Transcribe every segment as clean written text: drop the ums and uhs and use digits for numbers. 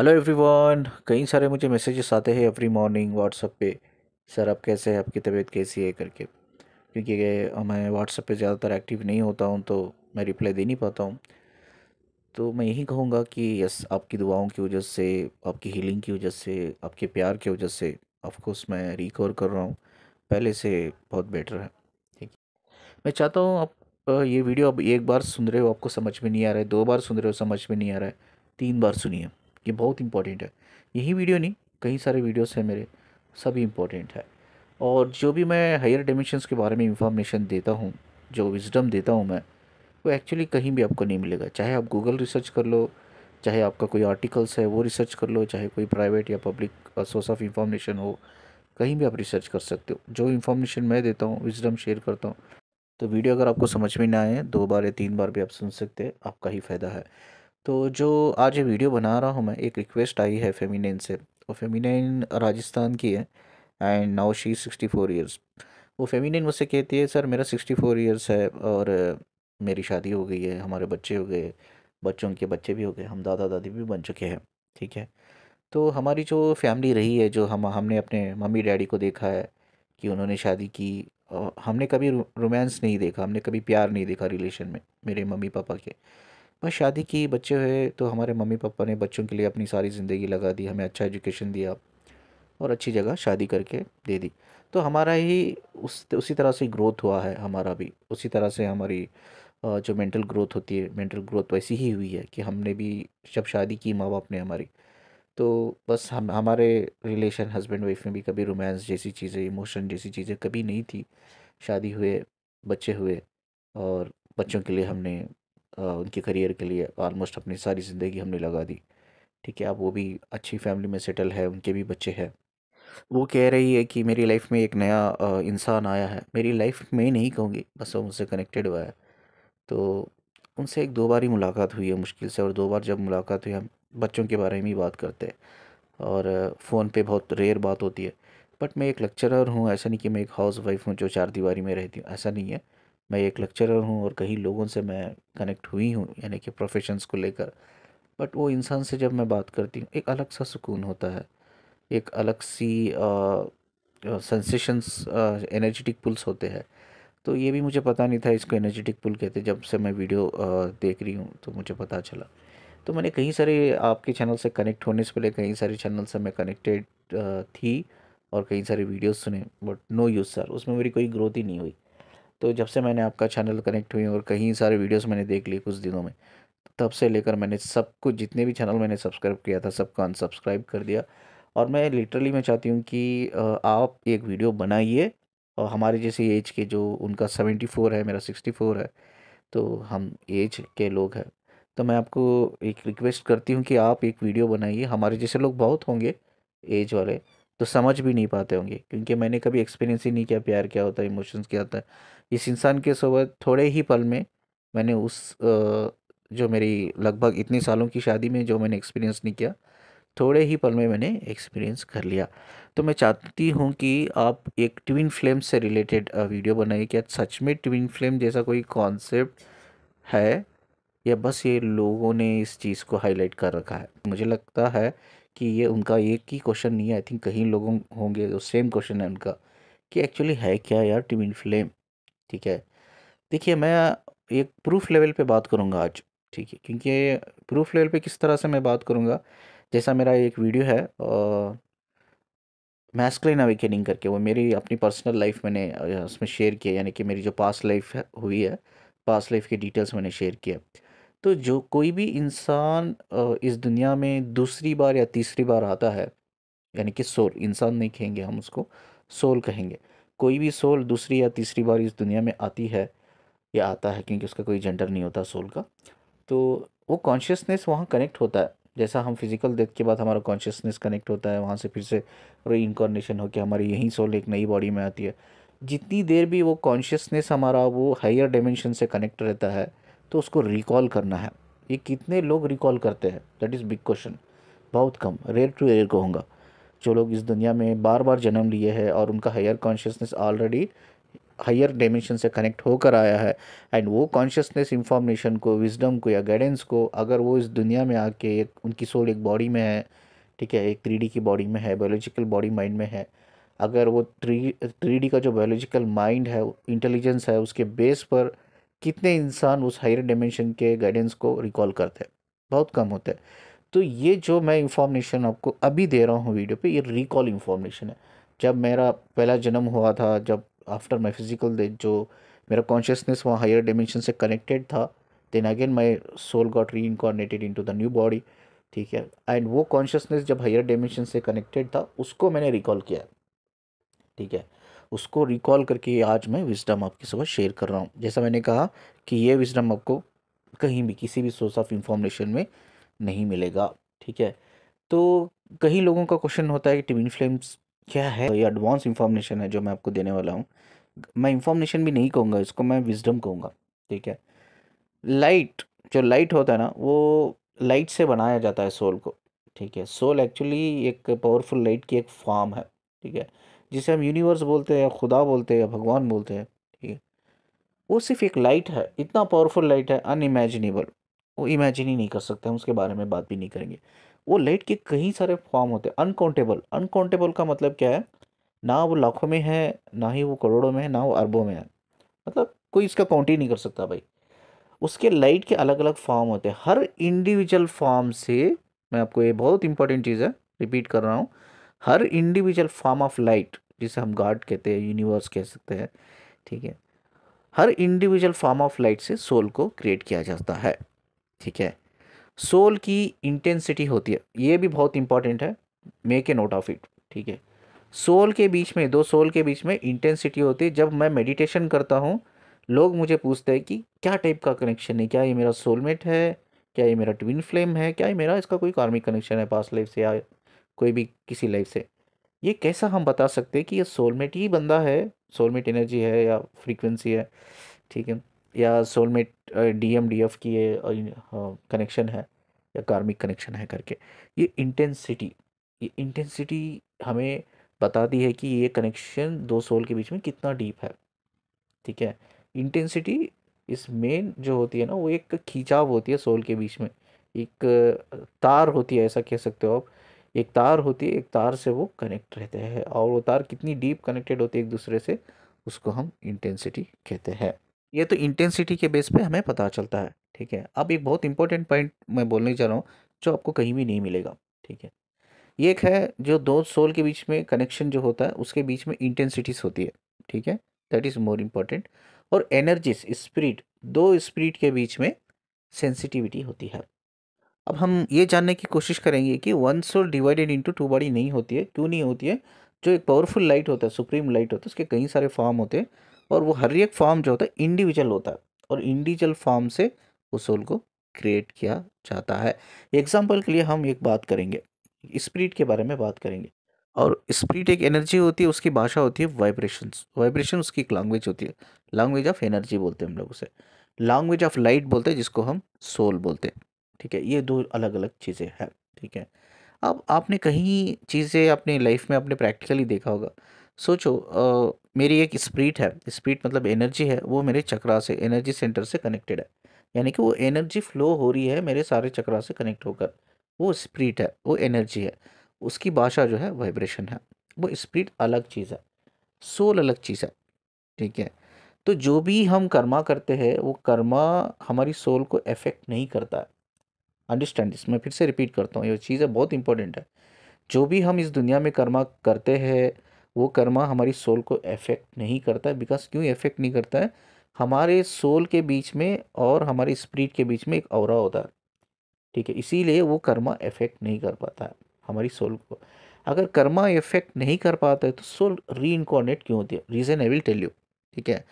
Hello everyone. कई सारे मुझे मैसेजेस आते हैं एवरी मॉर्निंग व्हाट्सएप पे। सर आप कैसे हैं, आपकी तबीयत कैसी है करके। क्योंकि मैं व्हाट्सएप पे ज़्यादातर एक्टिव नहीं होता हूँ तो मैं रिप्लाई दे नहीं पाता हूँ। तो मैं यही कहूँगा कि यस, आपकी दुआओं की वजह से, आपकी हीलिंग की वजह से, आपके प्यार की वजह से ऑफ कोर्स मैं रिकवर कर रहा हूँ। पहले से बहुत बेटर है। ठीक है। मैं चाहता हूँ आप ये वीडियो अब एक बार सुन रहे हो आपको समझ में नहीं आ रहा है, दो बार सुन रहे हो समझ में नहीं आ रहा है, तीन बार सुनिए। ये बहुत इंपॉर्टेंट है। यही वीडियो नहीं, कई सारे वीडियोस हैं मेरे, सभी इंपॉर्टेंट है। और जो भी मैं हायर डिमेंशंस के बारे में इंफॉर्मेशन देता हूँ, जो विजडम देता हूँ मैं, वो एक्चुअली कहीं भी आपको नहीं मिलेगा। चाहे आप गूगल रिसर्च कर लो, चाहे आपका कोई आर्टिकल्स है वो रिसर्च कर लो, चाहे कोई प्राइवेट या पब्लिक सोर्स ऑफ इंफॉर्मेशन हो, कहीं भी आप रिसर्च कर सकते हो। जो इन्फॉर्मेशन मैं देता हूँ, विजडम शेयर करता हूँ, तो वीडियो अगर आपको समझ में ना आए, दो बार या तीन बार भी आप सुन सकते हैं, आपका ही फ़ायदा है। तो जो आज ये वीडियो बना रहा हूँ मैं, एक रिक्वेस्ट आई है फेमिनिन से। वो फेमिनिन राजस्थान की है एंड नाउ शी 64 ईयर्स। वो फेमिनिन मुझसे कहती है, सर मेरा 64 ईयर्स है और मेरी शादी हो गई है, हमारे बच्चे हो गए, बच्चों के बच्चे भी हो गए, हम दादा दादी भी बन चुके हैं। ठीक है। तो हमारी जो फैमिली रही है, जो हमने अपने मम्मी डैडी को देखा है कि उन्होंने शादी की। हमने कभी रोमांस नहीं देखा, हमने कभी प्यार नहीं देखा रिलेशन में मेरे मम्मी पापा के। बस शादी की, बच्चे हुए, तो हमारे मम्मी पापा ने बच्चों के लिए अपनी सारी ज़िंदगी लगा दी, हमें अच्छा एजुकेशन दिया और अच्छी जगह शादी करके दे दी। तो हमारा ही उसी तरह से ग्रोथ हुआ है, हमारा भी उसी तरह से हमारी जो मेंटल ग्रोथ होती है, मेंटल ग्रोथ वैसी ही हुई है कि हमने भी जब शादी की माँ बाप ने हमारी, तो बस हम हमारे रिलेशन हस्बैंड वाइफ में भी कभी रोमांस जैसी चीज़ें, इमोशन जैसी चीज़ें कभी नहीं थी। शादी हुए, बच्चे हुए और बच्चों के लिए हमने उनके करियर के लिए ऑलमोस्ट अपनी सारी ज़िंदगी हमने लगा दी। ठीक है। अब वो भी अच्छी फैमिली में सेटल है, उनके भी बच्चे हैं। वो कह रही है कि मेरी लाइफ में एक नया इंसान आया है। मेरी लाइफ में नहीं कहूँगी, बस वो मुझसे कनेक्टेड हुआ है। तो उनसे एक दो बार ही मुलाकात हुई है मुश्किल से, और दो बार जब मुलाकात हुई, हम बच्चों के बारे में ही बात करते हैं और फ़ोन पे बहुत रेयर बात होती है। बट मैं एक लेक्चरर हूँ, ऐसा नहीं कि मैं एक हाउस वाइफ हूँ जो चार दीवारी में रहती हूँ, ऐसा नहीं है। मैं एक लेक्चरर हूँ और कई लोगों से मैं कनेक्ट हुई हूँ, यानी कि प्रोफेशंस को लेकर। बट वो इंसान से जब मैं बात करती हूँ, एक अलग सा सुकून होता है, एक अलग सी सेंसेशंस, एनर्जेटिक पुल्स होते हैं। तो ये भी मुझे पता नहीं था इसको एनर्जेटिक पुल कहते, जब से मैं वीडियो देख रही हूँ तो मुझे पता चला। तो मैंने कई सारे आपके चैनल से कनेक्ट होने से पहले कई सारे चैनल से मैं कनेक्टेड थी और कई सारे वीडियोस सुने, बट नो यूज़ सर, उसमें मेरी कोई ग्रोथ ही नहीं हुई। तो जब से मैंने आपका चैनल कनेक्ट हुई और कई सारे वीडियोस मैंने देख लिए कुछ दिनों में, तब से लेकर मैंने सब कुछ, जितने भी चैनल मैंने सब्सक्राइब किया था सबको अनसब्सक्राइब कर दिया। और मैं लिटरली मैं चाहती हूँ कि आप एक वीडियो बनाइए और हमारे जैसे एज के, जो उनका 74 है, मेरा 64 है, तो हम एज के लोग हैं। तो मैं आपको एक रिक्वेस्ट करती हूँ कि आप एक वीडियो बनाइए। हमारे जैसे लोग बहुत होंगे एज वाले, तो समझ भी नहीं पाते होंगे, क्योंकि मैंने कभी एक्सपीरियंस ही नहीं किया प्यार क्या होता है, इमोशंस क्या होता है। इस इंसान के साथ थोड़े ही पल में मैंने जो मेरी लगभग इतने सालों की शादी में जो मैंने एक्सपीरियंस नहीं किया, थोड़े ही पल में मैंने एक्सपीरियंस कर लिया। तो मैं चाहती हूँ कि आप एक ट्विन फ्लेम से रिलेटेड वीडियो बनाइए। क्या सच में ट्विन फ्लेम जैसा कोई कॉन्सेप्ट है, या बस ये लोगों ने इस चीज़ को हाईलाइट कर रखा है? मुझे लगता है कि ये उनका एक ही क्वेश्चन नहीं है, आई थिंक कहीं लोगों होंगे जो सेम क्वेश्चन है उनका, कि एक्चुअली है क्या यार ट्विन फ्लेम। ठीक है। देखिए, मैं एक प्रूफ लेवल पे बात करूँगा आज। ठीक है, क्योंकि प्रूफ लेवल पे किस तरह से मैं बात करूँगा, जैसा मेरा एक वीडियो है मैस्कुलिन अवेकेनिंग करके, वो मेरी अपनी पर्सनल लाइफ मैंने उसमें शेयर किया, यानी कि मेरी जो पास्ट लाइफ है हुई है, पास्ट लाइफ की डिटेल्स मैंने शेयर किया। तो जो कोई भी इंसान इस दुनिया में दूसरी बार या तीसरी बार आता है, यानी कि सोल, इंसान नहीं कहेंगे हम उसको, सोल कहेंगे। कोई भी सोल दूसरी या तीसरी बार इस दुनिया में आती है या आता है, क्योंकि उसका कोई जेंडर नहीं होता सोल का, तो वो कॉन्शियसनेस वहाँ कनेक्ट होता है। जैसा हम फिजिकल डेथ के बाद हमारा कॉन्शियसनेस कनेक्ट होता है, वहाँ से फिर से री इंकारनेशन होकर हमारी यही सोल एक नई बॉडी में आती है। जितनी देर भी वो कॉन्शियसनेस हमारा वो हायर डायमेंशन से कनेक्ट रहता है, तो उसको रिकॉल करना है। ये कितने लोग रिकॉल करते हैं, दैट इज़ बिग क्वेश्चन। बहुत कम, रेयर टू रेयर कहूँगा, जो लोग इस दुनिया में बार बार जन्म लिए हैं और उनका higher consciousness already higher dimension से कनेक्ट होकर आया है, एंड वो कॉन्शियसनेस इंफॉर्मेशन को, विजडम को या गाइडेंस को, अगर वो इस दुनिया में आके एक उनकी सोल एक बॉडी में है, ठीक है, एक 3D की बॉडी में है, बायोलॉजिकल बॉडी माइंड में है, अगर वो 3D का जो बायोलॉजिकल माइंड है, इंटेलिजेंस है, उसके बेस पर कितने इंसान उस हायर डायमेंशन के गाइडेंस को रिकॉल करते हैं? बहुत कम होते हैं। तो ये जो मैं इंफॉर्मेशन आपको अभी दे रहा हूँ वीडियो पे, ये रिकॉल इंफॉर्मेशन है। जब मेरा पहला जन्म हुआ था, जब आफ्टर माई फिजिकल डेथ, जो मेरा कॉन्शियसनेस वहाँ हायर डिमेंशन से कनेक्टेड था, then again my soul got reincarnated into the new body, ठीक है। एंड वो कॉन्शियसनेस जब हायर डिमेंशन से कनेक्टेड था, उसको मैंने रिकॉल किया, ठीक है। उसको रिकॉल करके आज मैं विजडम आपके साथ शेयर कर रहा हूँ। जैसा मैंने कहा कि ये विजडम आपको कहीं भी किसी भी सोर्स ऑफ इंफॉर्मेशन में नहीं मिलेगा, ठीक है। तो कई लोगों का क्वेश्चन होता है कि ट्विन फ्लेम्स क्या है? ये एडवांस इंफॉर्मेशन है जो मैं आपको देने वाला हूँ। मैं इंफॉर्मेशन भी नहीं कहूँगा इसको, मैं विजडम कहूँगा, ठीक है। लाइट, जो लाइट होता है ना, वो लाइट से बनाया जाता है सोल को, ठीक है। सोल एक्चुअली एक पावरफुल लाइट की एक फॉर्म है, ठीक है, जिसे हम यूनिवर्स बोलते हैं, या खुदा बोलते हैं, या भगवान बोलते हैं, ठीक है। वो सिर्फ एक लाइट है, इतना पावरफुल लाइट है, अनइमेजिनेबल। वो इमेजिन ही नहीं कर सकते, हम उसके बारे में बात भी नहीं करेंगे। वो लाइट के कई सारे फॉर्म होते हैं, अनकाउंटेबल। अनकाउंटेबल का मतलब क्या है? ना वो लाखों में है, ना ही वो करोड़ों में है, ना वो अरबों में है। मतलब कोई इसका काउंट ही नहीं कर सकता भाई। उसके लाइट के अलग अलग फॉर्म होते हैं, हर इंडिविजुअल फॉर्म से, मैं आपको, ये बहुत इंपॉर्टेंट चीज़ है, रिपीट कर रहा हूँ, हर इंडिविजुअल फॉर्म ऑफ लाइट, जिसे हम गॉड कहते हैं, यूनिवर्स कह सकते हैं, ठीक है, हर इंडिविजुअल फॉर्म ऑफ लाइट से सोल को क्रिएट किया जाता है, ठीक है। सोल की इंटेंसिटी होती है, ये भी बहुत इंपॉर्टेंट है, make a note of it, ठीक है। सोल के बीच में, दो सोल के बीच में इंटेंसिटी होती है। जब मैं मेडिटेशन करता हूँ, लोग मुझे पूछते हैं कि क्या टाइप का कनेक्शन है, क्या ये मेरा सोलमेट है, क्या ये मेरा ट्विन फ्लेम है, क्या ये मेरा इसका कोई कार्मिक कनेक्शन है पास्ट लाइफ से, या कोई भी किसी लाइफ से। ये कैसा हम बता सकते हैं कि ये सोलमेट ही बंदा है, सोलमेट एनर्जी है या फ्रीक्वेंसी है, ठीक है, या सोलमेट डीएम डीएफ की ये कनेक्शन है, या कार्मिक कनेक्शन है करके। ये इंटेंसिटी हमें बताती है कि ये कनेक्शन दो सोल के बीच में कितना डीप है, ठीक है। इंटेंसिटी इस मेन जो होती है ना, वो एक खींचाव होती है सोल के बीच में, एक तार होती है, ऐसा कह सकते हो आप। एक तार होती है, एक तार से वो कनेक्ट रहते हैं, और वो तार कितनी डीप कनेक्टेड होती है एक दूसरे से, उसको हम इंटेंसिटी कहते हैं। ये तो इंटेंसिटी के बेस पे हमें पता चलता है, ठीक है। अब एक बहुत इंपॉर्टेंट पॉइंट मैं बोलने जा रहा हूँ, जो आपको कहीं भी नहीं मिलेगा, ठीक है। ये एक है, जो दो सोल के बीच में कनेक्शन जो होता है, उसके बीच में इंटेंसिटीज होती है, ठीक है, दैट इज मोर इम्पोर्टेंट। और एनर्जीज, स्पिरिट, दो स्पिरिट के बीच में सेंसिटिविटी होती है। अब हम ये जानने की कोशिश करेंगे कि one soul divided into two body नहीं होती है, क्यों नहीं होती है? जो एक पावरफुल लाइट होता है, सुप्रीम लाइट होता है, उसके कई सारे फॉर्म होते हैं, और वो हर एक फॉर्म जो होता है इंडिविजुअल होता है, और इंडिविजुअल फॉर्म से उस सोल को क्रिएट किया जाता है। एग्जाम्पल के लिए हम एक बात करेंगे, स्पिरिट के बारे में बात करेंगे। और स्पिरिट एक एनर्जी होती है, उसकी भाषा होती है वाइब्रेशंस। वाइब्रेशन उसकी एक लैंग्वेज होती है, लैंग्वेज ऑफ एनर्जी बोलते हैं हम लोग उसे। लैंग्वेज ऑफ लाइट बोलते हैं जिसको हम सोल बोलते हैं, ठीक है। ये दो अलग अलग चीज़ें हैं, ठीक है। अब आपने कहीं चीज़ें अपनी लाइफ में आपने प्रैक्टिकली देखा होगा। सोचो, मेरी एक स्पिरिट है, स्पिरिट मतलब एनर्जी है, वो मेरे चक्रा से, एनर्जी सेंटर से कनेक्टेड है, यानी कि वो एनर्जी फ्लो हो रही है मेरे सारे चक्रा से कनेक्ट होकर। वो स्पिरिट है, वो एनर्जी है, उसकी भाषा जो है वाइब्रेशन है। वो स्पिरिट अलग चीज़ है, सोल अलग चीज़ है, ठीक है। तो जो भी हम कर्मा करते हैं, वो कर्मा हमारी सोल को अफेक्ट नहीं करता है। अंडरस्टैंड दिस, मैं फिर से रिपीट करता हूँ, ये चीज़ें बहुत इंपॉर्टेंट है। जो भी हम इस दुनिया में कर्मा करते हैं, वो कर्मा हमारी सोल को अफेक्ट नहीं करता है। बिकॉज क्यों अफेक्ट नहीं करता है? हमारे सोल के बीच में और हमारे स्पिरिट के बीच में एक ऑरा होता है, ठीक है, इसीलिए वो कर्मा इफेक्ट नहीं कर पाता है हमारी सोल को। अगर कर्मा इफेक्ट नहीं कर पाता है तो सोल री इनकॉर्नेट क्यों होती है? Reason I will tell you, ठीक है।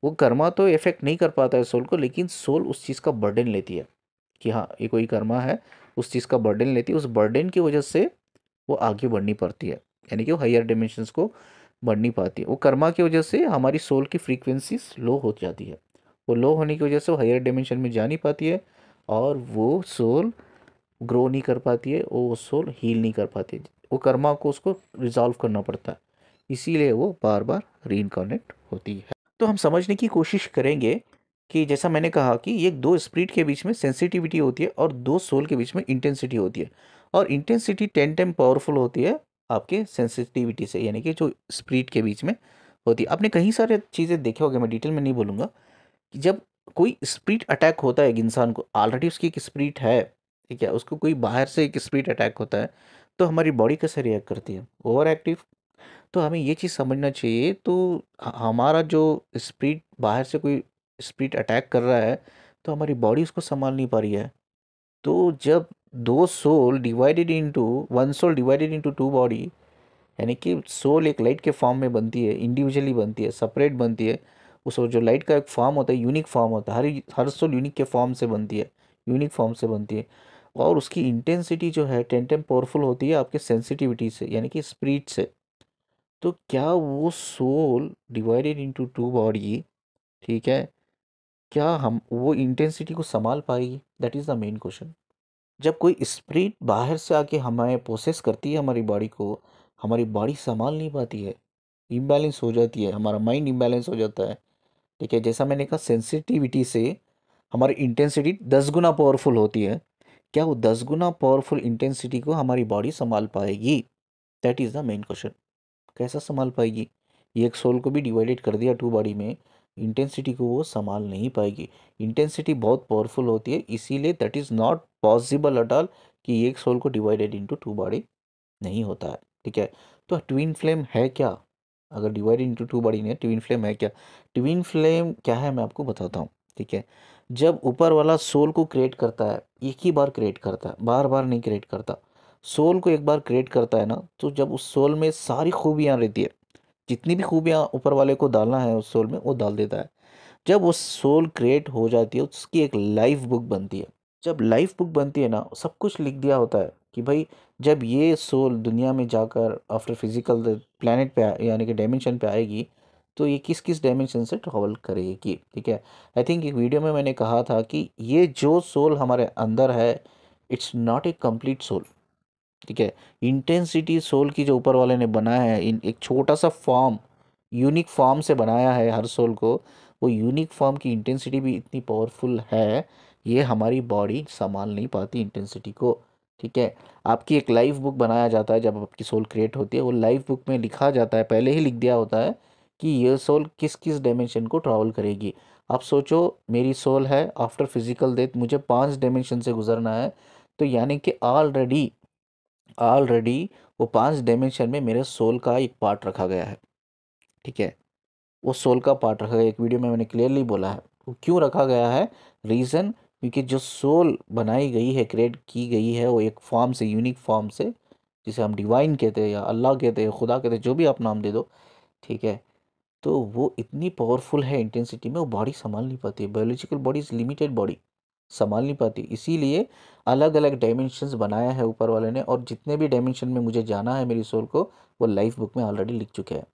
वो कर्मा तो इफेक्ट नहीं कर पाता है सोल को, लेकिन सोल उस चीज़ का बर्डन लेती है कि हाँ, ये कोई कर्मा है, उस चीज़ का बर्डन लेती है। उस बर्डन की वजह से वो आगे बढ़नी पड़ती है, यानी कि वो हायर डिमेंशंस को बढ़ नहीं पाती है। वो कर्मा की वजह से हमारी सोल की फ्रीक्वेंसी लो हो जाती है। वो लो होने की वजह से वो हायर डिमेंशन में जा नहीं पाती है, और वो सोल ग्रो नहीं कर पाती है, वो सोल हील नहीं कर पाती है। वो कर्मा को उसको रिजॉल्व करना पड़ता है, इसीलिए वो बार बार रीइंकार्नेट होती है। तो हम समझने की कोशिश करेंगे कि जैसा मैंने कहा कि ये दो स्पिरिट के बीच में सेंसिटिविटी होती है और दो सोल के बीच में इंटेंसिटी होती है, और इंटेंसिटी 10 टाइम पावरफुल होती है आपके सेंसिटिविटी से, यानी कि जो स्पिरिट के बीच में होती है। आपने कई सारे चीज़ें देखे होंगे, मैं डिटेल में नहीं बोलूँगा, कि जब कोई स्पिरिट अटैक होता है एक इंसान को, ऑलरेडी उसकी एक स्पिरिट है, ठीक है, उसको कोई बाहर से एक स्पिरिट अटैक होता है, तो हमारी बॉडी कैसे रिएक्ट करती है? Over active. तो हमें ये चीज़ समझना चाहिए। तो हमारा जो स्पिरिट बाहर से कोई स्पिरिट अटैक कर रहा है, तो हमारी बॉडी उसको संभाल नहीं पा रही है। तो जब दो soul divided into one soul divided into two body, यानी कि सोल एक लाइट के फॉर्म में बनती है, इंडिविजुअली बनती है, सेपरेट बनती है। उस जो लाइट का एक फॉर्म होता है, यूनिक फॉर्म होता है, हर सोल यूनिक के फॉर्म से बनती है, यूनिक फॉर्म से बनती है। और उसकी इंटेंसिटी जो है 10 टाइम पावरफुल होती है आपके सेंसिटिविटी से, यानी कि स्पिरिट से। तो क्या वो soul divided into two body, ठीक है, क्या हम वो इंटेंसिटी को संभाल पाएगी? That is the main question. जब कोई स्पिरिट बाहर से आके हमें प्रोसेस करती है हमारी बॉडी को, हमारी बॉडी संभाल नहीं पाती है, इम्बैलेंस हो जाती है, हमारा माइंड इम्बैलेंस हो जाता है, ठीक है। जैसा मैंने कहा, सेंसिटिविटी से हमारी इंटेंसिटी 10 गुना पावरफुल होती है। क्या वो 10 गुना पावरफुल इंटेंसिटी को हमारी बॉडी संभाल पाएगी? That is the main question. कैसा संभाल पाएगी? ये एक सोल को भी डिवाइडेड कर दिया टू बॉडी में, इंटेंसिटी को वो संभाल नहीं पाएगी। इंटेंसिटी बहुत पावरफुल होती है, इसीलिए that is not possible at all कि एक सोल को डिवाइडेड इनटू टू बॉडी नहीं होता है, ठीक है। तो ट्विन फ्लेम है क्या? अगर डिवाइडेड इनटू टू बॉडी नहीं है, ट्विन फ्लेम है क्या? ट्विन फ्लेम क्या है मैं आपको बताता हूँ, ठीक है। जब ऊपर वाला सोल को क्रिएट करता है, एक ही बार क्रिएट करता है, बार बार नहीं क्रिएट करता। सोल को एक बार क्रिएट करता है ना, तो जब उस सोल में सारी खूबियाँ रहती है, जितनी भी खूबियाँ ऊपर वाले को डालना है उस सोल में, वो डाल देता है। जब वो सोल क्रिएट हो जाती है, उसकी एक लाइफ बुक बनती है। जब लाइफ बुक बनती है ना, सब कुछ लिख दिया होता है कि भाई, जब ये सोल दुनिया में जाकर आफ्टर फिजिकल प्लेनेट पे यानी कि डायमेंशन पे आएगी, तो ये किस किस डायमेंशन से ट्रैवल करेगी, ठीक है। आई थिंक एक वीडियो में मैंने कहा था कि ये जो सोल हमारे अंदर है, it's not a complete soul, ठीक है। इंटेंसिटी सोल की जो ऊपर वाले ने बनाया है, इन एक छोटा सा फॉर्म, यूनिक फॉर्म से बनाया है हर सोल को, वो यूनिक फॉर्म की इंटेंसिटी भी इतनी पावरफुल है, ये हमारी बॉडी संभाल नहीं पाती इंटेंसिटी को, ठीक है। आपकी एक लाइफ बुक बनाया जाता है जब आपकी सोल क्रिएट होती है, वो लाइफ बुक में लिखा जाता है, पहले ही लिख दिया होता है कि ये सोल किस किस डायमेंशन को ट्रैवल करेगी। आप सोचो, मेरी सोल है, आफ्टर फिजिकल डेथ मुझे 5 डायमेंशन से गुजरना है, तो यानी कि ऑलरेडी ऑलरेडी वो 5 डायमेंशन में मेरे सोल का एक पार्ट रखा गया है, ठीक है। वो सोल का पार्ट रखा गया, एक वीडियो में मैंने क्लियरली बोला है। वो क्यों रखा गया है? रीज़न, क्योंकि जो सोल बनाई गई है, क्रिएट की गई है, वो एक फॉर्म से, यूनिक फॉर्म से, जिसे हम डिवाइन कहते हैं या अल्लाह कहते हैं, खुदा कहते हैं, जो भी आप नाम दे दो, ठीक है। तो वो इतनी पावरफुल है इंटेंसिटी में, वो बॉडी संभाल नहीं पाती है। Biological body is limited body, संभाल नहीं पाती। इसीलिए अलग अलग डायमेंशंस बनाया है ऊपर वाले ने, और जितने भी डायमेंशन में मुझे जाना है मेरी सोल को, वो लाइफ बुक में ऑलरेडी लिख चुके हैं।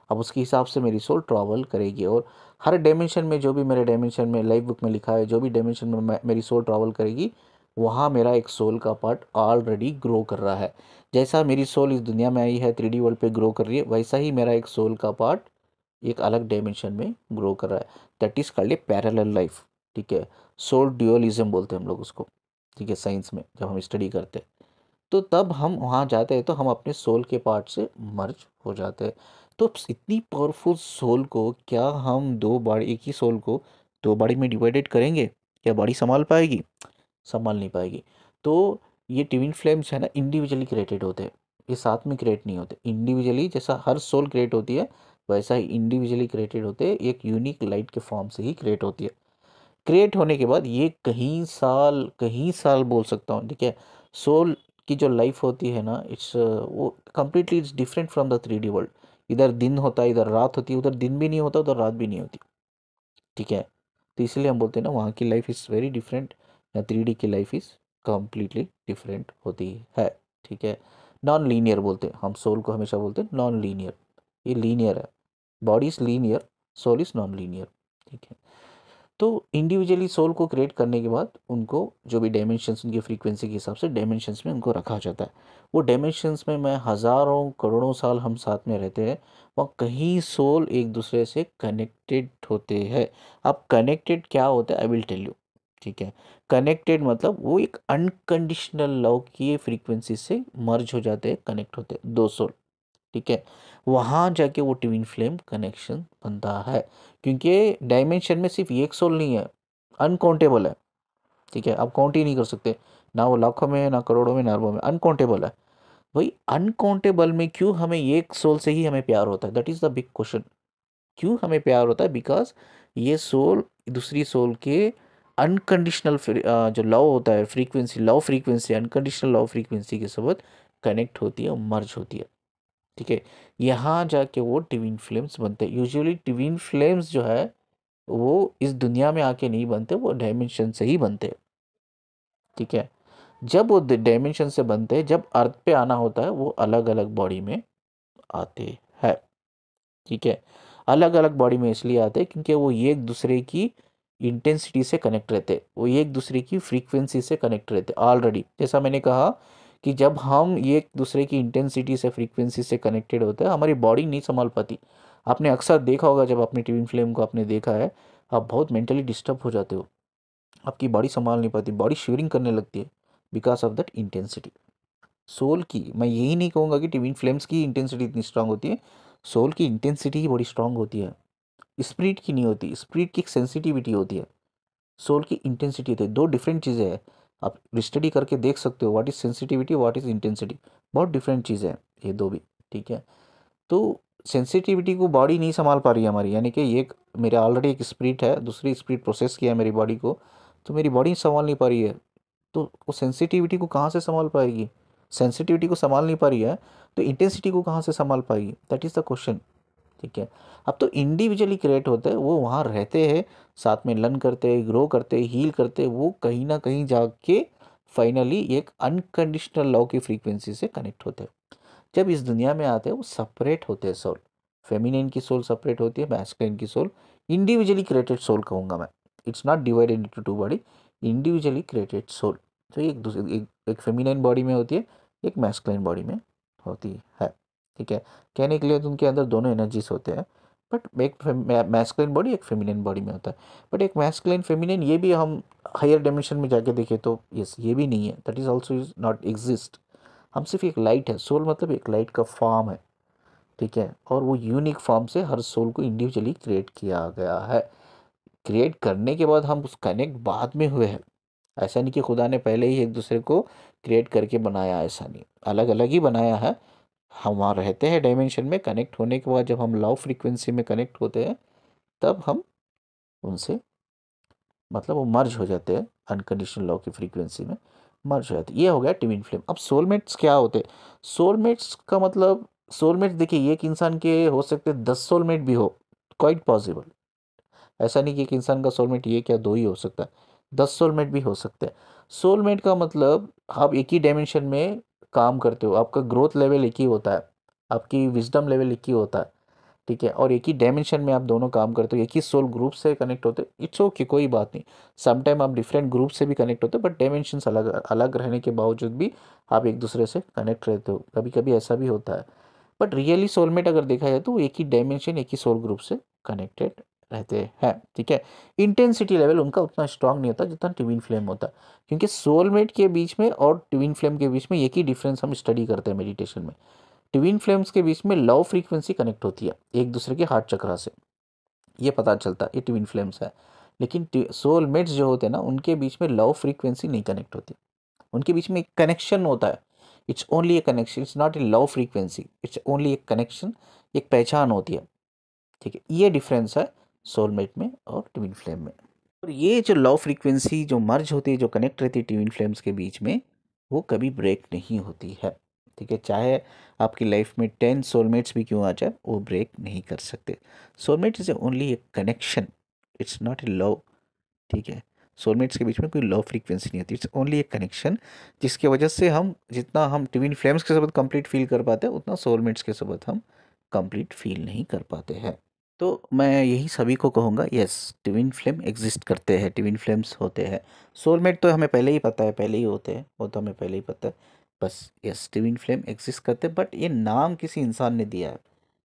अब उसके हिसाब से मेरी सोल ट्रैवल करेगी, और हर डायमेंशन में, जो भी मेरे डायमेंशन में लाइफ बुक में लिखा है, जो भी डायमेंशन में मेरी सोल ट्रैवल करेगी, वहाँ मेरा एक सोल का पार्ट ऑलरेडी ग्रो कर रहा है। जैसा मेरी सोल इस दुनिया में आई है, 3D वर्ल्ड पे ग्रो कर रही है, वैसा ही मेरा एक सोल का पार्ट एक अलग डायमेंशन में ग्रो कर रहा है। That is called a parallel life, ठीक है। सोल ड्यूअलिज्म बोलते हैं हम लोग उसको, ठीक है, साइंस में जब हम स्टडी करते हैं। तो तब हम वहाँ जाते हैं, तो हम अपने सोल के पार्ट से मर्ज हो जाते हैं। तो इतनी पावरफुल सोल को क्या हम दो बॉडी, एक ही सोल को दो बॉडी में डिवाइडेड करेंगे? क्या बॉडी संभाल पाएगी? संभाल नहीं पाएगी। तो ये ट्विन फ्लेम्स है ना, इंडिविजुअली क्रिएटेड होते हैं, ये साथ में क्रिएट नहीं होते। इंडिविजुअली जैसा हर सोल क्रिएट होती है, वैसा ही इंडिविजुअली क्रिएटेड होते हैं, एक यूनिक लाइट के फॉर्म से ही क्रिएट होती है। क्रिएट होने के बाद ये कहीं साल बोल सकता हूँ, ठीक है। सोल की जो लाइफ होती है ना, इट्स वो completely it's different from the 3D world. इधर दिन होता है, इधर रात होती है, उधर दिन भी नहीं होता, उधर रात भी नहीं होती, ठीक है। तो इसलिए हम बोलते हैं ना, वहाँ की लाइफ इज़ वेरी डिफरेंट, या 3D की लाइफ इज़ कम्प्लीटली डिफरेंट होती है, ठीक है। नॉन लीनियर बोलते हैं हम सोल को, हमेशा बोलते हैं नॉन लीनियर। ये लीनियर है, body is linear, soul is non linear, ठीक है। तो इंडिविजुअली सोल को क्रिएट करने के बाद उनको जो भी डायमेंशंस उनकी फ्रीक्वेंसी के हिसाब से डायमेंशंस में उनको रखा जाता है। वो डायमेंशंस में मैं हज़ारों करोड़ों साल हम साथ में रहते हैं, वहाँ कहीं सोल एक दूसरे से कनेक्टेड होते हैं। अब कनेक्टेड क्या होता है, आई विल टेल यू। ठीक है, कनेक्टेड मतलब वो एक अनकंडीशनल लव की फ्रीक्वेंसी से मर्ज हो जाते हैं, कनेक्ट होते हैं दो सोल। ठीक है, वहाँ जाके वो ट्विन फ्लेम कनेक्शन बनता है, क्योंकि डायमेंशन में सिर्फ एक सोल नहीं है, अनकाउंटेबल है। ठीक है, आप काउंट ही नहीं कर सकते, ना वो लाखों में, ना करोड़ों में, ना अरबों में, अनकाउंटेबल है। वही अनकाउंटेबल में क्यों हमें एक सोल से ही हमें प्यार होता है, that is the big question. क्यों हमें प्यार होता है, बिकॉज ये सोल दूसरी सोल के अनकंडीशनल जो लव होता है, frequency, love frequency, unconditional love frequency के साथ कनेक्ट होती है, मर्ज होती है। ठीक है, यहाँ जाके वो ट्विन फ्लेम्स बनते हैं। यूजुअली ट्विन फ्लेम्स जो है वो इस दुनिया में आके नहीं बनते, वो डायमेंशन से ही बनते हैं। ठीक है, जब वो डायमेंशन से बनते हैं, जब अर्थ पे आना होता है, वो अलग अलग बॉडी में आते हैं। ठीक है, अलग अलग बॉडी में इसलिए आते हैं क्योंकि वो एक दूसरे की इंटेंसिटी से कनेक्ट रहते हैं, वो एक दूसरे की फ्रीक्वेंसी से कनेक्ट रहते हैं ऑलरेडी। जैसा मैंने कहा कि जब हम एक दूसरे की इंटेंसिटी से, फ्रीक्वेंसी से कनेक्टेड होते हैं, हमारी बॉडी नहीं संभाल पाती। आपने अक्सर देखा होगा, जब आपने ट्विन फ्लेम को आपने देखा है, आप बहुत मेंटली डिस्टर्ब हो जाते हो, आपकी बॉडी संभाल नहीं पाती, बॉडी शिवरिंग करने लगती है, because of that intensity. Soul की, मैं यही नहीं कहूँगा कि ट्विन फ्लेम्स की इंटेंसिटी इतनी स्ट्रांग होती है, सोल की इंटेंसिटी ही बड़ी स्ट्रांग होती है, स्पिरिट की नहीं होती। स्पिरिट की एक सेंसिटिविटी होती है, सोल की इंटेंसिटी होती है, दो डिफरेंट चीज़ें हैं। आप स्टडी करके देख सकते हो, what is sensitivity, what is intensity, बहुत डिफरेंट चीज़ें हैं ये दो भी। ठीक है, तो सेंसिटिविटी को बॉडी नहीं संभाल पा रही है हमारी, यानी कि एक मेरा ऑलरेडी एक स्पिरिट है, दूसरी स्पिरिट प्रोसेस किया है मेरी बॉडी को, तो मेरी बॉडी संभाल नहीं पा रही है, तो वो सेंसिटिविटी को कहाँ से संभाल पाएगी। सेंसिटिविटी को संभाल नहीं पा रही है, तो इंटेंसिटी को कहाँ से संभाल पाएगी, दैट इज़ द क्वेश्चन। ठीक है, अब तो इंडिविजुअली क्रिएट होते हैं, वो वहाँ रहते हैं, साथ में लर्न करते हैं, ग्रो करते हैं, हील करते हैं, वो कहीं ना कहीं जाके फाइनली एक अनकंडीशनल लव की फ्रीक्वेंसी से कनेक्ट होते हैं। जब इस दुनिया में आते हैं, वो सेपरेट होते हैं सोल, फेमिनिन की सोल सेपरेट होती है, मैस्कुलिन की सोल, इंडिविजुअली क्रिएटेड सोल कहूँगा मैं। It's not divided into two body, individually created soul, जो एक दूसरे एक फेमिनाइन बॉडी में होती है, एक मैस्कुलिन बॉडी में होती है। ठीक है, कहने के लिए तो उनके अंदर दोनों एनर्जीज होते हैं, बट एक मैस्कुलिन बॉडी एक फेमिनिन बॉडी में होता है। बट एक मैस्कुलिन फेमिनिन ये भी हम हायर डायमेंशन में जाके देखें तो यस, ये भी नहीं है, that is also is not exist. हम सिर्फ एक लाइट है, सोल मतलब एक लाइट का फॉर्म है। ठीक है, और वो यूनिक फॉर्म से हर सोल को इंडिविजुअली क्रिएट किया गया है। क्रिएट करने के बाद हम उस कनेक्ट बाद में हुए हैं, ऐसा नहीं कि खुदा ने पहले ही एक दूसरे को क्रिएट करके बनाया, ऐसा नहीं, अलग अलग ही बनाया है। हम वहाँ रहते हैं डायमेंशन में, कनेक्ट होने के बाद जब हम लव फ्रीक्वेंसी में कनेक्ट होते हैं, तब हम उनसे मतलब वो मर्ज हो जाते हैं, अनकंडीशनल लव की फ्रीक्वेंसी में मर्ज हो जाते हैं। ये हो गया ट्विन फ्लेम। अब सोलमेट्स क्या होते हैं, सोलमेट्स का मतलब, सोलमेट्स देखिए, एक इंसान के हो सकते 10 सोलमेट भी हो, क्वाइट पॉसिबल। ऐसा नहीं कि एक इंसान का सोलमेट ये क्या दो ही हो सकता है, 10 सोलमेट भी हो सकते हैं। सोलमेट का मतलब आप एक ही डायमेंशन में काम करते हो, आपका ग्रोथ लेवल एक ही होता है, आपकी विजडम लेवल एक ही होता है। ठीक है, और एक ही डायमेंशन में आप दोनों काम करते हो, एक ही सोल ग्रुप से कनेक्ट होते हो, इट्स ओके, कोई बात नहीं। समटाइम आप डिफरेंट ग्रुप से भी कनेक्ट होते हो, बट डायमेंशंस अलग अलग रहने के बावजूद भी आप एक दूसरे से कनेक्ट रहते हो, कभी कभी ऐसा भी होता है। बट रियली सोलमेट अगर देखा जाए तो वो एक ही डायमेंशन, एक ही सोल ग्रुप से कनेक्टेड रहते हैं। ठीक है, इंटेंसिटी लेवल उनका उतना स्ट्रांग नहीं होता जितना ट्विन फ्लेम होता है, क्योंकि सोलमेट के बीच में और ट्विन फ्लेम के बीच में एक ही डिफरेंस हम स्टडी करते हैं मेडिटेशन में। ट्विन फ्लेम्स के बीच में लव फ्रीक्वेंसी कनेक्ट होती है एक दूसरे के हार्ट चक्रा से, ये पता चलता है ये ट्विन फ्लेम्स है। लेकिन सोलमेट्स जो होते हैं ना, उनके बीच में लव फ्रीक्वेंसी नहीं कनेक्ट होती, उनके बीच में एक कनेक्शन होता है। It's only A connection, it's not A love frequency, it's only एक कनेक्शन, एक पहचान होती है। ठीक है, ये डिफरेंस है सोलमेट में और ट्विन फ्लेम में। और ये जो लव फ्रीक्वेंसी जो मर्ज होती है, जो कनेक्ट रहती है ट्विन फ्लेम्स के बीच में, वो कभी ब्रेक नहीं होती है। ठीक है, चाहे आपकी लाइफ में 10 सोलमेट्स भी क्यों आ जाए, वो ब्रेक नहीं कर सकते। Soulmate is only A connection, it's not A love. ठीक है, सोलमेट्स के बीच में कोई लव फ्रीक्वेंसी नहीं होती, इट्स ओनली ए कनेक्शन, जिसकी वजह से हम जितना हम ट्विन फ्लेम्स के साथ कंप्लीट फील कर पाते हैं, उतना सोलमेट्स के साथ हम कंप्लीट फील नहीं कर पाते हैं। तो मैं यही सभी को कहूँगा, यस ट्विन फ्लेम एग्जिस्ट करते हैं, ट्विन फ्लेम्स होते हैं। सोलमेट तो हमें पहले ही पता है, पहले ही होते हैं, वो तो हमें पहले ही पता है। बस यस ट्विन फ्लेम एग्जिस्ट करते हैं, बट ये नाम किसी इंसान ने दिया है,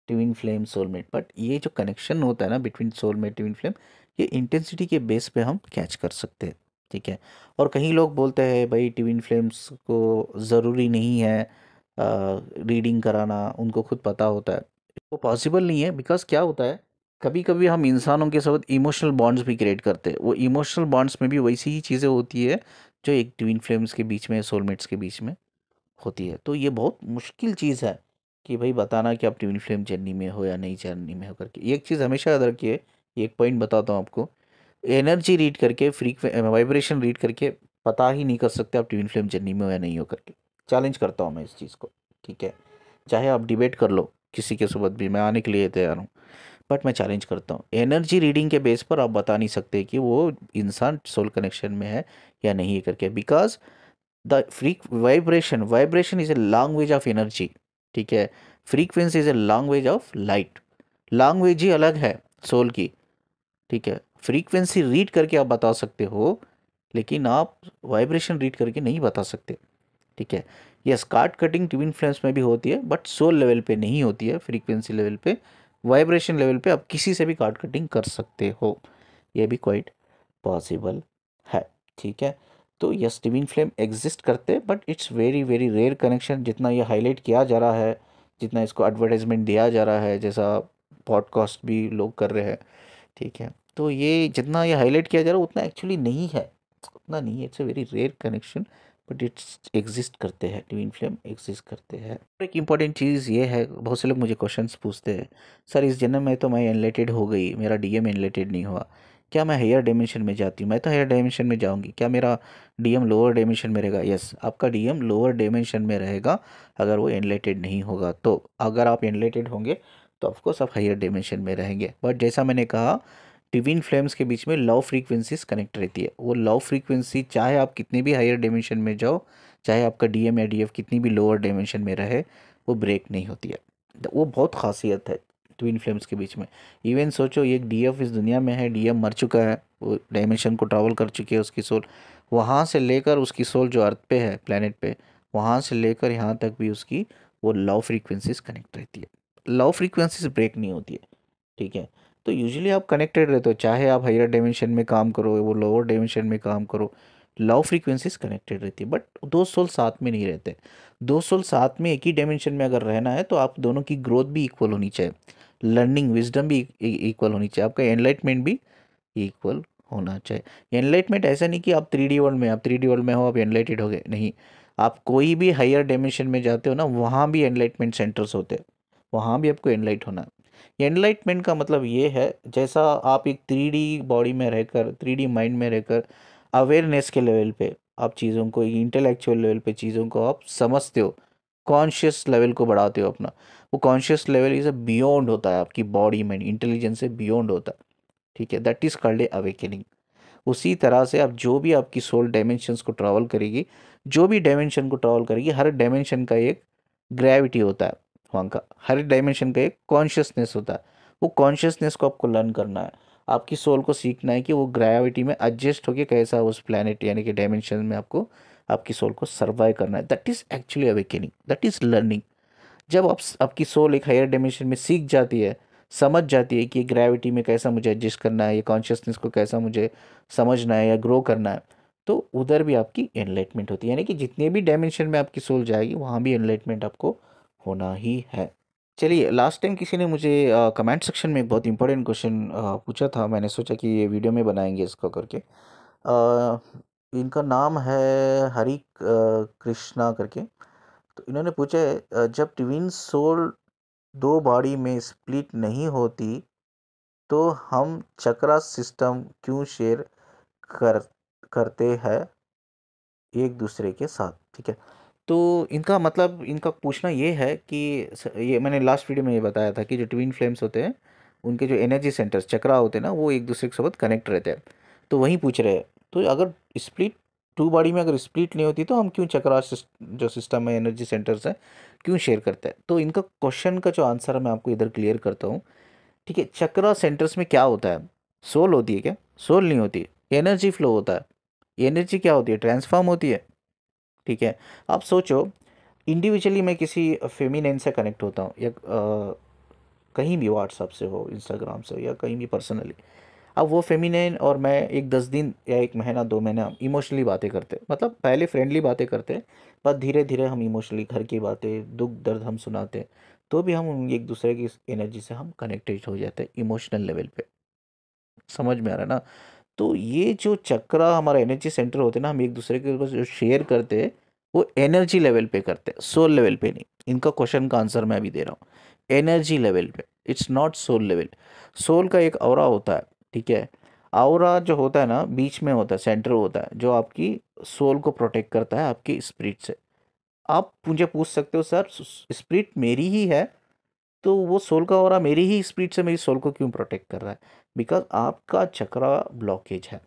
ट्विन फ्लेम सोलमेट। बट ये जो कनेक्शन होता है ना बिटवीन सोलमेट ट्विन फ्लेम, ये इंटेंसिटी के बेस पे हम कैच कर सकते हैं। ठीक है। और कहीं लोग बोलते हैं भाई ट्विन फ्लेम्स को ज़रूरी नहीं है रीडिंग कराना, उनको खुद पता होता है। वो पॉसिबल नहीं है, बिकॉज क्या होता है, कभी कभी हम इंसानों के साथ इमोशनल बॉन्ड्स भी क्रिएट करते हैं। वो इमोशनल बॉन्ड्स में भी वैसी ही चीज़ें होती है जो एक ट्विन फ्लेम्स के बीच में, सोलमेट्स के बीच में होती है। तो ये बहुत मुश्किल चीज़ है कि भाई बताना कि आप ट्विन फ्लेम जर्नी में हो या नहीं जर्नी में हो करके। एक चीज़ हमेशा याद रखिए, एक पॉइंट बताता हूँ आपको, एनर्जी रीड करके, वाइब्रेशन रीड करके पता ही नहीं कर सकते आप ट्विन फ्लेम जर्नी में हो या नहीं हो करके। चैलेंज करता हूँ मैं इस चीज़ को। ठीक है। चाहे आप डिबेट कर लो किसी के साथ भी, मैं आने के लिए तैयार हूँ, बट मैं चैलेंज करता हूँ, एनर्जी रीडिंग के बेस पर आप बता नहीं सकते कि वो इंसान सोल कनेक्शन में है या नहीं है करके। Because the vibration is a language of energy. ठीक है। Frequency is a language of light. Language ही अलग है सोल की। ठीक है। फ्रीक्वेंसी रीड करके आप बता सकते हो, लेकिन आप वाइब्रेशन रीड करके नहीं बता सकते। ठीक है। Yes card cutting twin flames में भी होती है, बट सोल लेवल पे नहीं होती है, फ्रीक्वेंसी लेवल पे, वाइब्रेशन लेवल पे आप किसी से भी कार्ड कटिंग कर सकते हो। ये भी क्वाइट पॉसिबल है। ठीक है। तो यस ट्विन फ्लेम एग्जिस्ट करते हैं, but it's very very rare connection. जितना ये हाईलाइट किया जा रहा है, जितना इसको एडवर्टाइजमेंट दिया जा रहा है, जैसा पॉडकास्ट भी लोग कर रहे हैं, ठीक है, तो ये जितना ये हाईलाइट किया जा रहा है उतना एक्चुअली नहीं है, उतना नहीं है। It's a very rare connection, but it's exist करते हैं, ट्विन फ्लेम एग्जिस्ट करते हैं। और एक इम्पॉर्टेंट चीज़ ये है, बहुत से लोग मुझे क्वेश्चंस पूछते हैं, सर इस जन्म में तो मैं एनलाइटेड हो गई, मेरा डीएम एनलाइटेड नहीं हुआ, क्या मैं हायर डायमेंशन में जाती हूँ? मैं तो हायर डायमेंशन में जाऊँगी, क्या मेरा डीएम लोअर डायमेंशन में रहेगा? यस आपका डीएम लोअर डायमेंशन में रहेगा अगर वो एनलाइटेड नहीं होगा। तो अगर आप एनलाइटेड होंगे तो ऑफकोर्स आप हायर डायमेंशन में रहेंगे। बट जैसा मैंने कहा, ट्विन फ्लेम्स के बीच में लव फ्रीक्वेंसीज कनेक्ट रहती है। वो लव फ्रीक्वेंसी चाहे आप कितने भी हायर डायमेंशन में जाओ, चाहे आपका डीएम या डीएफ कितनी भी लोअर डायमेंशन में रहे, वो ब्रेक नहीं होती है। तो वो बहुत खासियत है ट्विन फ्लेम्स के बीच में। इवन सोचो एक डीएफ इस दुनिया में है, डीएम मर चुका है, वो डायमेंशन को ट्रैवल कर चुकी है उसकी सोल, वहाँ से लेकर उसकी सोल जो अर्थ पे है, प्लेनेट पे, वहाँ से लेकर यहाँ तक भी उसकी वो लव फ्रीक्वेंसीज कनेक्ट रहती है। लव फ्रीक्वेंसीज ब्रेक नहीं होती है। ठीक है। तो यूजुअली आप कनेक्टेड रहते हो, चाहे आप हायर डायमेंशन में काम करो, वो लोअर डायमेंशन में काम करो, लव फ्रीक्वेंसीज कनेक्टेड रहती है। बट दो सोल साथ में नहीं रहते। दो सोल साथ में एक ही डायमेंशन में अगर रहना है तो आप दोनों की ग्रोथ भी इक्वल होनी चाहिए, लर्निंग विजडम भी इक्वल होनी चाहिए, आपका एनलाइटमेंट भी इक्वल होना चाहिए। एनलाइटमेंट ऐसा नहीं कि आप 3D वर्ल्ड में, आप 3D वर्ल्ड में हो, आप एनलाइटेड हो गए, नहीं। आप कोई भी हायर डायमेंशन में जाते हो ना, वहाँ भी एनलाइटमेंट सेंटर्स होते हैं, वहाँ भी आपको एनलाइट होना है। एनलाइटमेंट का मतलब ये है, जैसा आप एक 3D बॉडी में रहकर, 3D माइंड में रहकर अवेयरनेस के लेवल पे आप चीज़ों को, इंटेलेक्चुअल लेवल पे चीज़ों को आप समझते हो, कॉन्शियस लेवल को बढ़ाते हो अपना। वो कॉन्शियस लेवल इज बियॉन्ड होता है आपकी बॉडी माइंड इंटेलिजेंस से बियॉन्ड होता है। ठीक है। That is called a awakening. उसी तरह से आप जो भी आपकी सोल डायमेंशंस को ट्रैवल करेगी, जो भी डायमेंशन को ट्रैवल करेगी, हर डायमेंशन का एक ग्रेविटी होता है वहाँ का, हर डायमेंशन का एक कॉन्शियसनेस होता है। वो कॉन्शियसनेस को आपको लर्न करना है, आपकी सोल को सीखना है कि वो ग्रेविटी में एडजस्ट होके कैसा उस प्लेनेट यानी कि डायमेंशन में आपको, आपकी सोल को सर्वाइव करना है। That is actually awakening, that is learning. जब आपकी सोल एक हायर डायमेंशन में सीख जाती है, समझ जाती है कि ग्रेविटी में कैसा मुझे एडजस्ट करना है, ये कॉन्शियसनेस को कैसा मुझे समझना है या ग्रो करना है, तो उधर भी आपकी एनलाइटमेंट होती है। यानी कि जितने भी डायमेंशन में आपकी सोल जाएगी वहाँ भी एनलाइटमेंट आपको होना ही है। चलिए, लास्ट टाइम किसी ने मुझे कमेंट सेक्शन में एक बहुत इंपॉर्टेंट क्वेश्चन पूछा था, मैंने सोचा कि ये वीडियो में बनाएंगे इसको करके। इनका नाम है हरी कृष्णा करके। तो इन्होंने पूछा है, जब ट्विन सोल दो बॉडी में स्प्लिट नहीं होती तो हम चक्रा सिस्टम क्यों शेयर कर करते हैं एक दूसरे के साथ? ठीक है। तो इनका मतलब, इनका पूछना ये है कि ये मैंने लास्ट वीडियो में ये बताया था कि जो ट्विन फ्लेम्स होते हैं उनके जो एनर्जी सेंटर्स चक्रा होते हैं ना, वो एक दूसरे के साथ कनेक्ट रहते हैं। तो वहीं पूछ रहे हैं, तो अगर स्प्लिट, टू बॉडी में अगर स्प्लिट नहीं होती तो हम क्यों चक्रा जो सिस्टम है, एनर्जी सेंटर्स है, क्यों शेयर करते हैं? तो इनका क्वेश्चन का जो आंसर है मैं आपको इधर क्लियर करता हूँ। ठीक है, चक्रा सेंटर्स में क्या होता है? सोल होती है क्या? सोल नहीं होती, एनर्जी फ्लो होता है। एनर्जी क्या होती है? ट्रांसफॉर्म होती है। ठीक है, आप सोचो, इंडिविजुअली मैं किसी फेमिनाइन से कनेक्ट होता हूँ, या कहीं भी व्हाट्सएप से हो, इंस्टाग्राम से हो, या कहीं भी पर्सनली। अब वो फेमिनाइन और मैं एक 10 दिन या एक महीना 2 महीना हम इमोशनली बातें करते, मतलब पहले फ्रेंडली बातें करते, पर धीरे धीरे हम इमोशनली घर की बातें, दुख दर्द हम सुनाते, तो भी हम एक दूसरे की एनर्जी से हम कनेक्टेड हो जाते हैं इमोशनल लेवल पे। समझ में आ रहा है ना? तो ये जो चक्रा हमारा एनर्जी सेंटर होते हैं ना, हम एक दूसरे के ऊपर जो शेयर करते हैं, वो एनर्जी लेवल पे करते हैं, सोल लेवल पे नहीं। इनका क्वेश्चन का आंसर मैं अभी दे रहा हूँ, एनर्जी लेवल पे, it's not soul level. Soul का एक ऑरा होता है, ठीक है। ऑरा जो होता है ना, बीच में होता है, सेंटर होता है, जो आपकी सोल को प्रोटेक्ट करता है आपकी स्पिरिट से। आप मुझे पूछ सकते हो, सर स्पिरिट मेरी ही है, तो वो सोल का ऑरा मेरी ही स्पिरिट से मेरी सोल को क्यों प्रोटेक्ट कर रहा है? बिकॉज आपका चक्रा ब्लॉकेज है।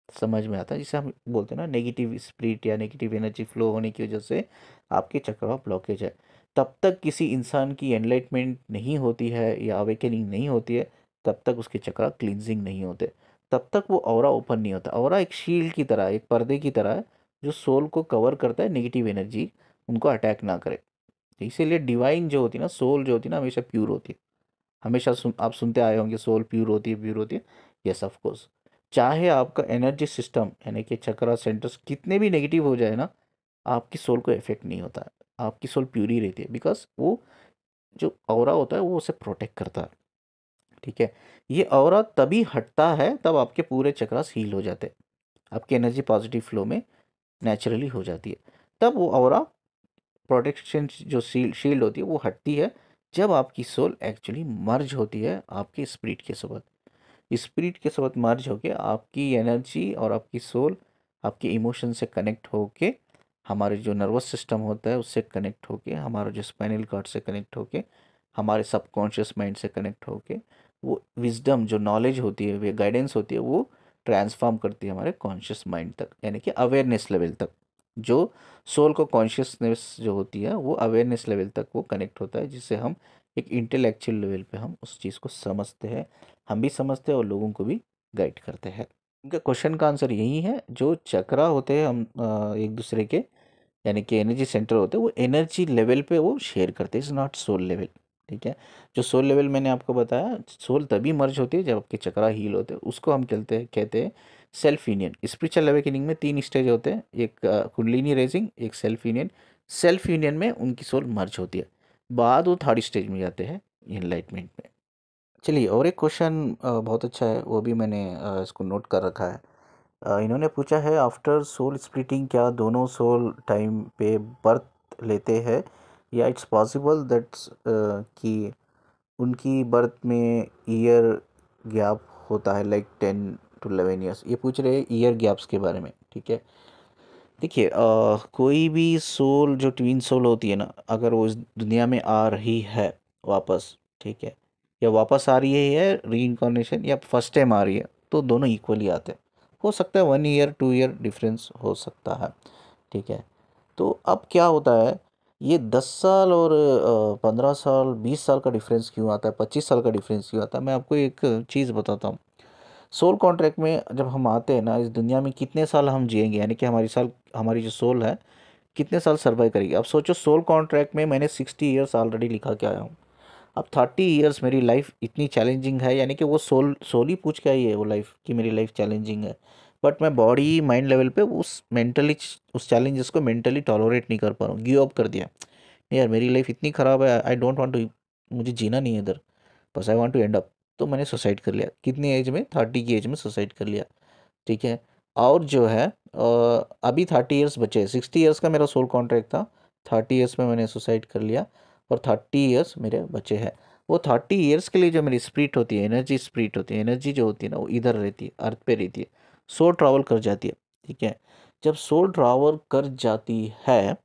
समझ में आता है, जिसे हम बोलते हैं ना नेगेटिव स्पिरिट या नेगेटिव एनर्जी फ्लो होने की वजह से आपके चक्र ब्लॉकेज है। तब तक किसी इंसान की एनलाइटमेंट नहीं होती है या अवेकनिंग नहीं होती है, तब तक उसके चक्र क्लींजिंग नहीं होते, तब तक वो ऑरा ओपन नहीं होता। ऑरा एक शील्ड की तरह, एक पर्दे की तरह है, जो सोल को कवर करता है, नेगेटिव एनर्जी उनको अटैक ना करे। तो इसीलिए डिवाइन जो होती है ना, सोल जो होती है ना, हमेशा प्योर होती है। हमेशा आप सुनते आए होंगे, सोल प्योर होती है, प्योर होती है। Yes of course. चाहे आपका एनर्जी सिस्टम यानी कि चक्रा सेंटर्स कितने भी नेगेटिव हो जाए ना, आपकी सोल को इफेक्ट नहीं होता है। आपकी सोल प्योर ही रहती है, बिकॉज वो जो ऑरा होता है वो उसे प्रोटेक्ट करता है। ठीक है, ये ऑरा तभी हटता है तब आपके पूरे चक्रास हील हो जाते हैं, आपकी एनर्जी पॉजिटिव फ्लो में नेचुरली हो जाती है। तब वो ऑरा प्रोटेक्शन जो शील्ड होती है वो हटती है, जब आपकी सोल एक्चुअली मर्ज होती है आपके स्पिरिट के साथ। स्पिरिट के साथ मर्ज होके आपकी एनर्जी और आपकी सोल आपके इमोशन से कनेक्ट होके, हमारे जो नर्वस सिस्टम होता है उससे कनेक्ट होके, हमारा जो स्पाइनल कॉर्ड से कनेक्ट होके, हमारे सबकॉन्शियस माइंड से कनेक्ट होके, वो विजडम जो नॉलेज होती है, वो गाइडेंस होती है, वो ट्रांसफॉर्म करती है हमारे कॉन्शियस माइंड तक, यानी कि अवेयरनेस लेवल तक। जो सोल को कॉन्शियसनेस जो होती है वो अवेयरनेस लेवल तक वो कनेक्ट होता है, जिससे हम एक इंटेलेक्चुअल लेवल पे हम उस चीज़ को समझते हैं, हम भी समझते हैं और लोगों को भी गाइड करते हैं। उनका क्वेश्चन का आंसर यही है, जो चक्रा होते हैं हम एक दूसरे के, यानी कि एनर्जी सेंटर होते हैं, वो एनर्जी लेवल पे वो शेयर करते हैं, इज़ नॉट सोल लेवल। ठीक है, जो सोल लेवल मैंने आपको बताया, सोल तभी मर्ज होती है जब आपके चक्रा हील होते हैं, उसको हम कहते हैं सेल्फ यूनियन। स्पिरिचुअल अवेकनिंग में 3 स्टेज होते हैं, एक कुंडलिनी रेजिंग, एक सेल्फ यूनियन। सेल्फ यूनियन में उनकी सोल मर्ज होती है, बाद वो 3rd स्टेज में जाते हैं, इनलाइटमेंट में। चलिए, और एक क्वेश्चन बहुत अच्छा है, वो भी मैंने इसको नोट कर रखा है। इन्होंने पूछा है, आफ्टर सोल स्प्लिटिंग क्या दोनों सोल टाइम पे बर्थ लेते हैं, या इट्स पॉसिबल दैट्स कि उनकी बर्थ में ईयर गैप होता है, लाइक 10 to 11 years। ये पूछ रहे हैं ईयर गैप्स के बारे में। ठीक है, देखिए, कोई भी सोल जो ट्विन सोल होती है ना, अगर वो इस दुनिया में आ रही है वापस, ठीक है, या वापस आ रही है री इनकारनेशन, या फर्स्ट टाइम आ रही है, तो दोनों इक्वली आते हैं। हो सकता है 1 ईयर 2 ईयर डिफरेंस हो सकता है। ठीक है, तो अब क्या होता है, ये 10 साल और 15 साल 20 साल का डिफरेंस क्यों आता है, 25 साल का डिफरेंस क्यों आता है? मैं आपको एक चीज़ बताता हूँ। सोल कॉन्ट्रैक्ट में जब हम आते हैं ना, इस दुनिया में कितने साल हम जिएंगे, यानी कि हमारी जो सोल है कितने साल सर्वाइव करेगी। अब सोचो, सोल कॉन्ट्रैक्ट में मैंने 60 ईयर्स ऑलरेडी लिखा के आया हूँ। अब 30 ईयर्स मेरी लाइफ इतनी चैलेंजिंग है, यानी कि वो सोल सोल ही पूछ के आई है वो लाइफ कि मेरी लाइफ चैलेंजिंग है, बट मैं बॉडी माइंड लेवल पे उस चैलेंजेस को मेंटली टॉलरेट नहीं कर पा रहा हूँ, गिव अप कर दिया। यार मेरी लाइफ इतनी ख़राब है, आई डोंट वांट टू, मुझे जीना नहीं है इधर, बस I want to end up. तो मैंने सुसाइड कर लिया, कितनी एज में, 30 की एज में सुसाइड कर लिया। ठीक है, और जो है अभी 30 ईयर्स बचे, 60 ईयर्स का मेरा सोल कॉन्ट्रैक्ट था, 30 ईयर्स में मैंने सुसाइड कर लिया, और 30 ईयर्स मेरे बचे हैं। वो 30 ईयर्स के लिए जो मेरी स्पिरिट होती है, एनर्जी स्पिरिट होती है, एनर्जी जो होती है ना, वो इधर रहती है, अर्थ पे रहती है, सोल ट्रैवल कर जाती है। ठीक है, जब सोल ट्रैवल कर जाती है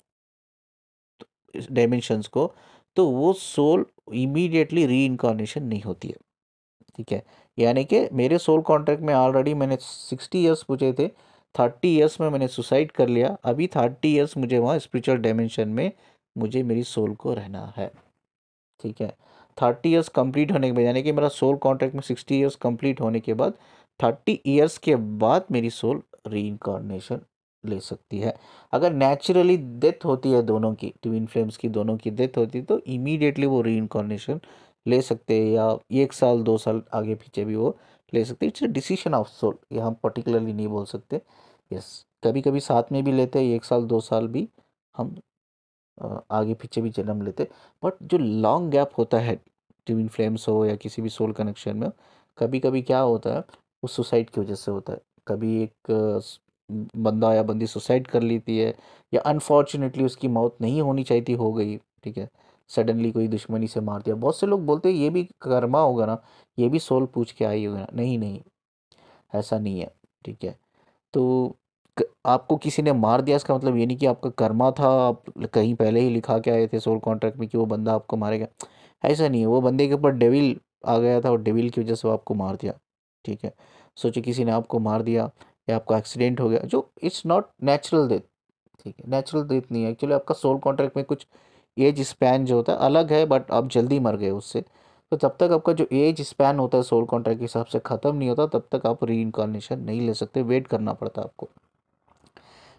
डायमेंशंस को, तो वो सोल इमीडिएटली री इनकारनेशन नहीं होती है। ठीक है, यानी कि मेरे सोल कॉन्ट्रैक्ट में ऑलरेडी मैंने 60 ईयर्स पूछे थे, 30 ईयर्स में मैंने सुसाइड कर लिया, अभी 30 ईयर्स मुझे वहाँ स्पिरिचुअल डायमेंशन में मुझे मेरी सोल को रहना है। ठीक है, 30 ईयर्स कंप्लीट होने के बाद, यानी कि मेरा सोल कॉन्ट्रैक्ट में 60 ईयर्स कंप्लीट होने के बाद 30 ईयर्स के बाद मेरी सोल री इनकारनेशन ले सकती है। अगर नेचुरली डेथ होती है दोनों की, ट्विन फ्लेम्स की दोनों की डेथ होती है, तो इमीडिएटली वो री इनकारनेशन ले सकते हैं, या 1 साल 2 साल आगे पीछे भी वो ले सकते हैं। इट्स डिसीजन ऑफ सोल, ये हम पर्टिकुलरली नहीं बोल सकते। यस, कभी कभी साथ में भी लेते हैं, 1 साल 2 साल भी हम आगे पीछे भी जन्म लेते। बट जो लॉन्ग गैप होता है ट्विन फ्लेम्स हो या किसी भी सोल कनेक्शन में, कभी कभी क्या होता है, वो सुसाइड की वजह से होता है। कभी एक बंदा या बंदी सुसाइड कर लेती है, या अनफॉर्चुनेटली उसकी मौत नहीं होनी चाहिए थी, हो गई, ठीक है, सडनली कोई दुश्मनी से मार दिया। बहुत से लोग बोलते हैं ये भी कर्मा होगा ना, ये भी सोल पूछ के आई होगा ना। नहीं नहीं, ऐसा नहीं है, ठीक है। तो आपको किसी ने मार दिया इसका मतलब ये नहीं कि आपका कर्मा था, आप कहीं पहले ही लिखा के आए थे सोल कॉन्ट्रैक्ट में कि वो बंदा आपको मारेगा। ऐसा नहीं है, वो बंदे के ऊपर डेविल आ गया था और डेविल की वजह से वो आपको मार दिया, ठीक है। सोचिए किसी ने आपको मार दिया या आपका एक्सीडेंट हो गया, जो इट्स नॉट नेचुरल डेथ, ठीक है, नेचुरल डेथ नहीं है एक्चुअली। आपका सोल कॉन्ट्रैक्ट में कुछ एज स्पैन जो होता है अलग है, बट आप जल्दी मर गए उससे, तो तब तक आपका जो एज स्पैन होता है सोल कॉन्ट्रैक्ट के हिसाब से ख़त्म नहीं होता, तब तक आप री इनकारनेशन नहीं ले सकते, वेट करना पड़ता है आपको,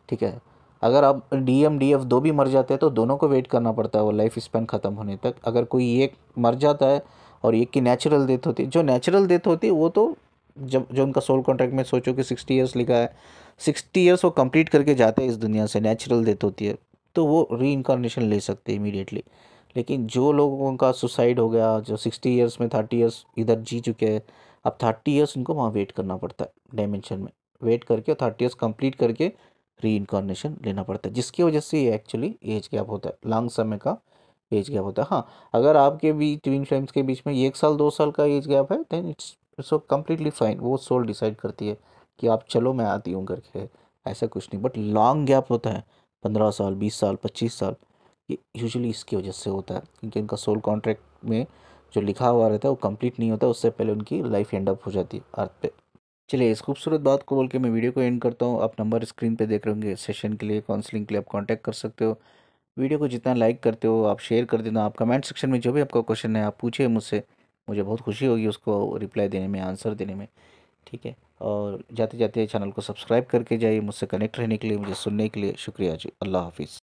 ठीक है। अगर आप डीएम डीएफ दो भी मर जाते हैं तो दोनों को वेट करना पड़ता है वो लाइफ स्पैन ख़त्म होने तक। अगर कोई एक मर जाता है और एक की नेचुरल डेथ होती है, जो नेचुरल डेथ होती है वो तो जब जो उनका सोल कॉन्ट्रैक्ट में सोचो कि 60 ईयर्स लिखा है, 60 ईयर्स वो कंप्लीट करके जाते हैं इस दुनिया से, नेचुरल डेथ होती है, तो वो री इनकारनेशन ले सकते हैं इमीडिएटली। लेकिन जो लोगों का सुसाइड हो गया, जो 60 ईयर्स में 30 ईयर्स इधर जी चुके हैं, अब 30 ईयर्स उनको वहाँ वेट करना पड़ता है डायमेंशन में, वेट करके 30 ईयर्स कंप्लीट करके री इनकारनेशन लेना पड़ता है, जिसकी वजह से ये एक्चुअली एज गैप होता है, लॉन्ग समय का एज गैप होता है। हाँ, अगर आपके भी ट्विन फ्लेम्स के बीच में 1 साल 2 साल का एज गैप है, then it's so completely fine, वो सोल डिसाइड करती है कि आप चलो मैं आती हूँ करके, ऐसा कुछ नहीं। बट लॉन्ग गैप होता है, 15 साल 20 साल 25 साल, ये यूजुअली इसकी वजह से होता है, क्योंकि उनका सोल कॉन्ट्रैक्ट में जो लिखा हुआ रहता है वो कंप्लीट नहीं होता, उससे पहले उनकी लाइफ एंड अप हो जाती है अर्थ पे। चलिए, इस खूबसूरत बात को बोल के मैं वीडियो को एंड करता हूँ। आप नंबर स्क्रीन पे देख रहे होंगे, सेशन के लिए, काउंसलिंग के लिए आप कांटेक्ट कर सकते हो। वीडियो को जितना लाइक करते हो आप शेयर कर देना। आप कमेंट सेक्शन में जो भी आपका क्वेश्चन है आप पूछिए मुझसे, मुझे बहुत खुशी होगी उसको रिप्लाई देने में, आंसर देने में, ठीक है। और जाते जाते चैनल को सब्सक्राइब करके जाइए। मुझसे कनेक्ट रहने के लिए, मुझे सुनने के लिए शुक्रिया जी। अल्लाह हाफिज़।